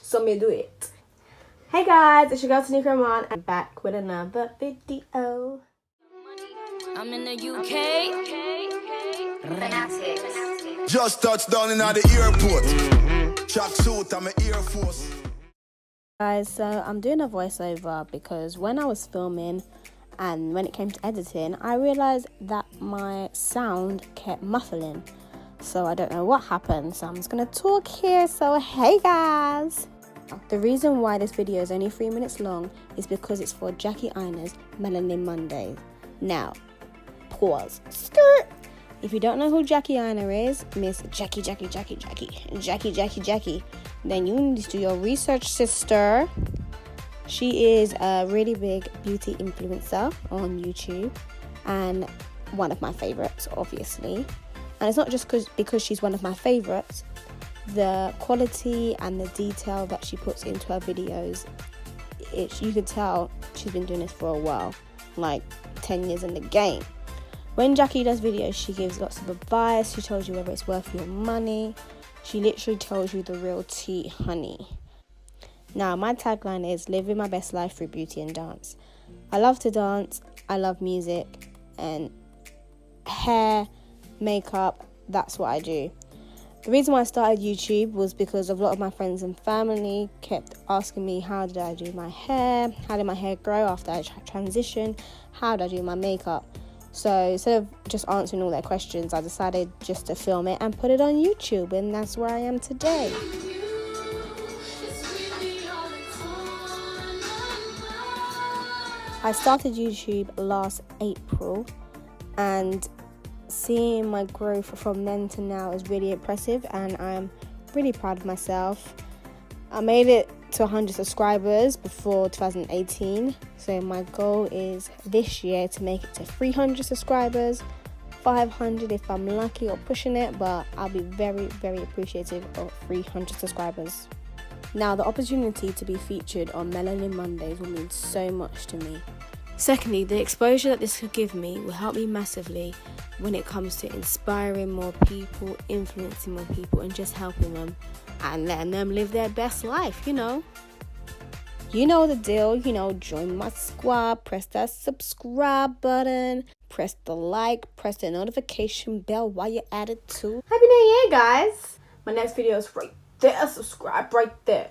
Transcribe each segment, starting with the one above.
So me do it. Hey guys, it's your girl Tineké Iman. I'm back with another video. I'm in the UK. Just touched down in the airport. Track suit, I'm an Air Force. Guys, so I'm doing a voiceover because when I was filming and when it came to editing, I realized that my sound kept muffling. So I don't know what happened, so I'm just gonna talk here. So hey guys, the reason why this video is only 3 minutes long is because it's for Jackie Aina's Melanin Mondays. Now, pause. Skirt. If you don't know who Jackie Aina is, Miss Jackie, then you need to do your research, sister. She is a really big beauty influencer on YouTube and one of my favorites, obviously. And it's not just because she's one of my favorites. The quality and the detail that she puts into her videos, you could tell she's been doing this for a while, like 10 years in the game. When Jackie does videos, she gives lots of advice. She tells you whether it's worth your money. She literally tells you the real tea, honey. Now, my tagline is living my best life through beauty and dance. I love to dance. I love music and hair, makeup. That's what I do. The reason why I started YouTube was because a lot of my friends and family kept asking me how did I do my hair, how did my hair grow after I transitioned, how did I do my makeup. So instead of just answering all their questions, I decided just to film it and put it on YouTube, and that's where I am today. I started YouTube last April, and seeing my growth from then to now is really impressive, and I'm really proud of myself. I made it to 100 subscribers before 2018, so my goal is this year to make it to 300 subscribers, 500 if I'm lucky or pushing it, but I'll be very, very appreciative of 300 subscribers. Now, the opportunity to be featured on Melanin Mondays will mean so much to me. Secondly, the exposure that this could give me will help me massively when it comes to inspiring more people, influencing more people, and just helping them and letting them live their best life, you know. You know the deal, join my squad, press that subscribe button, press the like, press the notification bell while you're at it too. Happy New Year, guys. My next video is right there. Subscribe right there.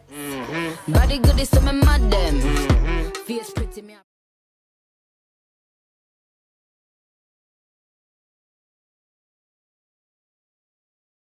Body good is some madam. Face pretty me.